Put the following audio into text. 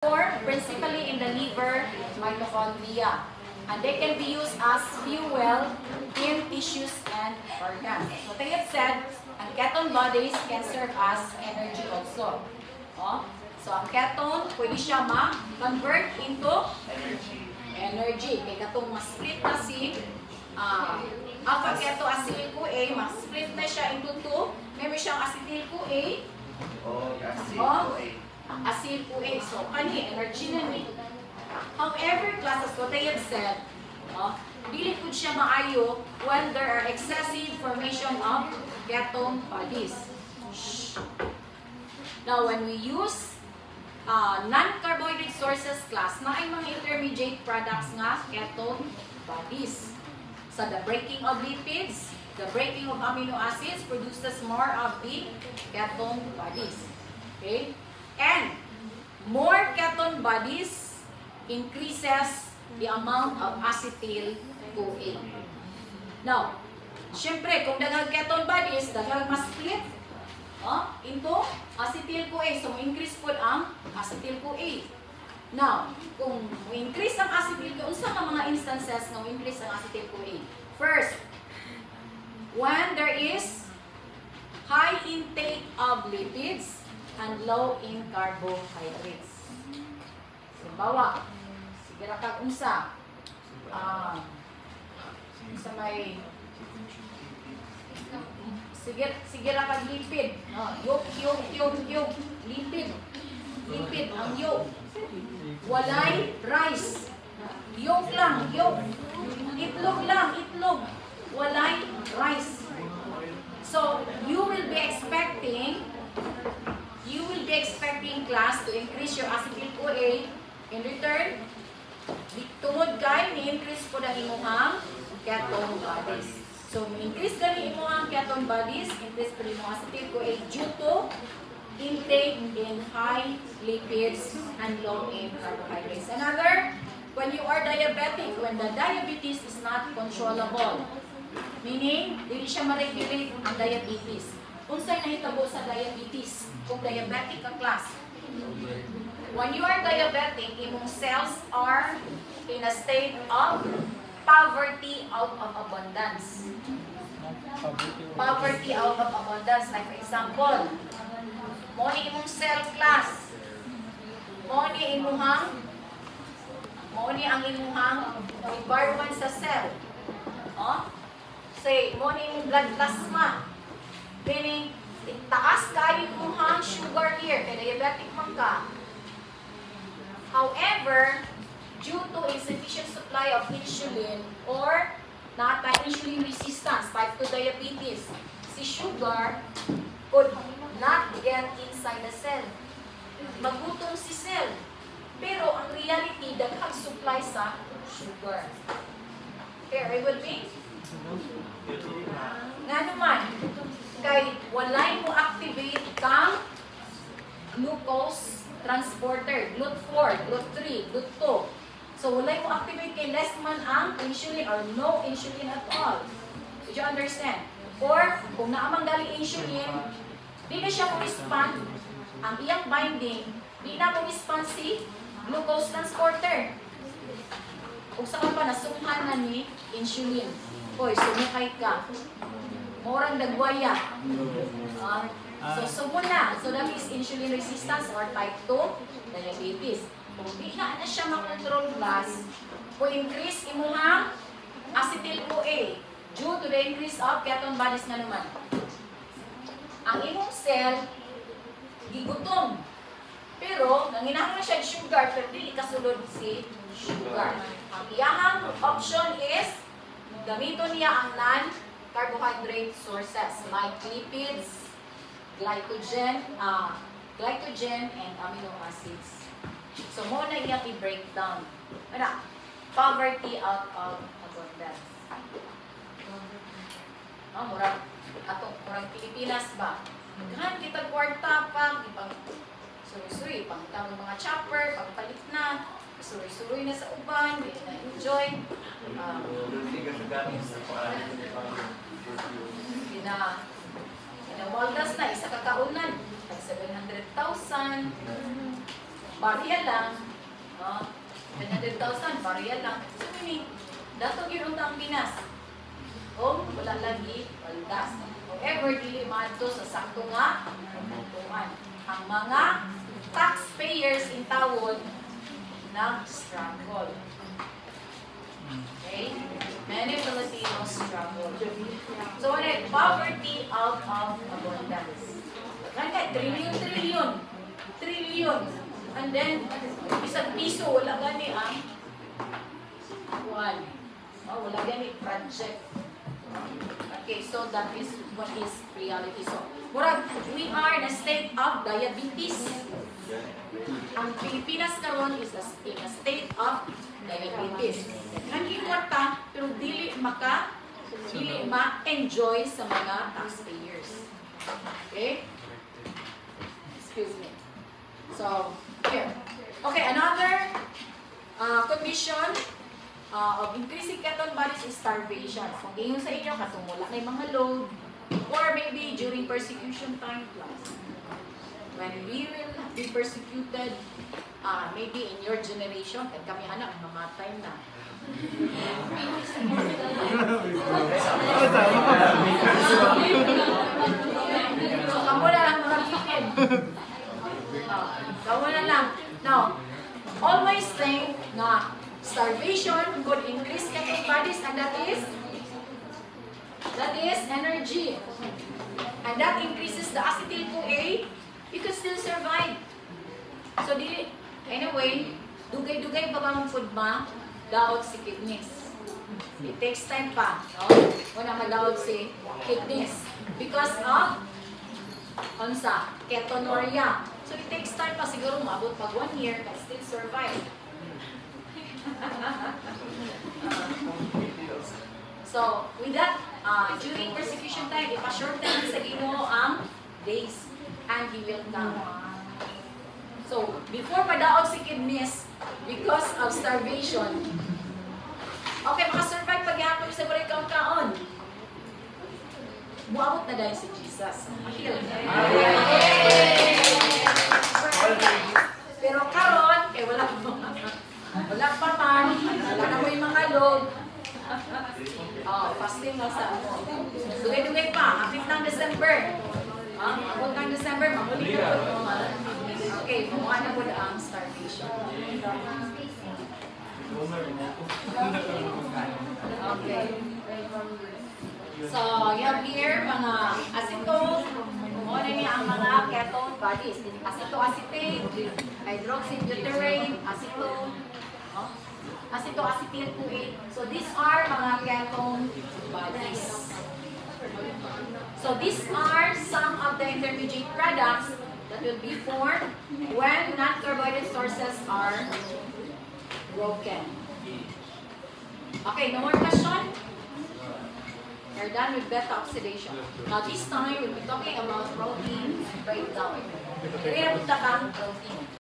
formed principally in the liver mitochondria, and they can be used as fuel in tissues and organs. So they have said, ang ketone bodies can serve as energy also. Oh? So ang ketone, pwede siya ma-convert into energy. Kaya katong ma-split na si alpha ketoacyl-CoA, ma-split na siya into 2. Meron siyang acetyl-CoA. Acyl-CoA. So, kani, energy na ni. However, classes, what I have said, dili po siya maayo when there are excessive formation of ketone bodies. Now, when we use non-carbohydrate sources class, na ay mga intermediate products nga ketone bodies. So, the breaking of lipids, the breaking of amino acids produces more of the ketone bodies. Okay? And more ketone bodies increases the amount of acetyl-CoA. Now, syempre, kung daghang ketone bodies, daghang mas-split into acetyl-CoA. So, increase po ang acetyl-CoA. Now, kung increase ang acetyl-CoA, unsa ka mga instances na increase ang acetyl-CoA? First, when there is high intake of lipids and low in carbohydrates. Halimbawa, sige ra kag unsa may sige ra kag lipid, yung lipid ang yolk. Walay rice. Yolk lang, yolk. Itlog lang, itlog. Walay rice. So, you will be expecting class to increase your acetyl-CoA. In return, tungod kay ni-increase po ng imuhang ketone bodies. So, increase gani imuhang ketone bodies, increase po imuhang acetyl-CoA due to intake in high lipids and low in carbohydrates. Another, when you are diabetic, when the diabetes is not controllable, meaning, hindi siya ma-regulate ang diabetes. Unsay nahitabo sa diabetes? Kung diabetic ka class. When you are diabetic, imong cells are in a state of poverty out of abundance. Poverty out of abundance. Like for example, mo ni imong cell class. Mo ni ang imuhang environment sa cell. Say, mo ni imong blood plasma. Meaning, taas kayo imuhang sugar here, kaya diabetic man ka. However, due to insufficient supply of insulin or not insulin resistance, type 2 diabetes, si sugar could not get inside the cell. Magutom si cell. Pero ang reality, daghang supply sa sugar. Okay, are you with me? Nga naman, kay walay mo activate kang glucose transporter, GLUT4, GLUT3, GLUT2. So, walay mo activate kay less man ang insulin or no insulin at all. Did you understand? Or, kung naamang galing insulin, di na siya respond, ang iyang binding, di na respond si glucose transporter. Kung saan pa nasunghan na ni insulin. Hoy, sumukay ka. Morang dagwaya. So, sumuna. So, that is insulin resistance or type 2 diabetes. Kung di na siya makontrol class, po increase imuhang acetyl-CoA due to the increase of ketone bodies na naman. Ang imong cell, gigutom. Pero, nanginahanglan siya sugar, pero di kasulod si sugar. Ang iyahang option is, gamiton niya ang non-carbohydrate sources like lipids, glycogen and amino acids. So, mo na iyang i-breakdown. Poverty out of abundance. Murang Pilipinas ba? Maghan kita kwarta pa, ipang suri-suri, pangitang mga chopper, pagpalit na, suri-suri na sa uban, hindi na enjoy. Waldas na, isa kakaunan, 700,000. barya lang. 100,000, barya lang. So, meaning, dato yun ang Pinas. O, wala lagi, waldas. However, dili maadto sa sakto nga, kamutuan. Ang mga taxpayers in tawon nag-struggle. Okay? Many Filipinos struggle. So, what is poverty out of abundance? Kaya, trillion. And then, isang piso, wala gani ang kuhan. Wala gani project. Okay, so that is what is reality. So, murag, we are in a state of diabetes. Ang Pilipinas karon is in a state of diabetes. Ang importa, pero dili ma-enjoy sa mga taxpayers. Okay? Excuse me. So, here. Okay, another condition of increasing ketone bodies is starvation. Kung ngayon sa inyo, katungula na yung mga load, or maybe during persecution time plus. When we will be persecuted, maybe in your generation, at kami anak, mamatay na. So, kamo na lang mga kipin. Kamo na lang. Now, always think na starvation could increase ketone bodies, and that is energy. And that increases the acetyl-CoA. You can still survive. So, anyway, dugay-dugay pa bang food ma, daot si kidneys. It takes time pa, no? Wala madaot si kidneys. Because of, ketonuria. So, it takes time pa, siguro maabot pag 1 year, can still survive. So, with that, during persecution time, ipa-shorten sa Ginoo ang days. And he will come. So, before madaog si kidneys, because of starvation, okay, makasurvive paghihapon sa baril kaon-kaon. Muabot na dahil si Jesus. Pero karon, wala pa man, wala na mo yung mga load. Fasting na sa dugay-dugay pa, hapit ng December. Abot ng December, mamuli na po. Okay, mamuha na po ang starvation. Okay. So, you have here mga acetone. Muna niya ang mga ketone bodies. Acetoacetate, hydroxybutyrate, acetone, acetoacetyl-CoA. So, these are mga ketone bodies. So these are some of the intermediate products that will be formed when non-carbohydrate sources are broken. Okay, no more question? We're done with beta oxidation. Now this time, we'll be talking about protein breakdown. Kaya punta kang protein.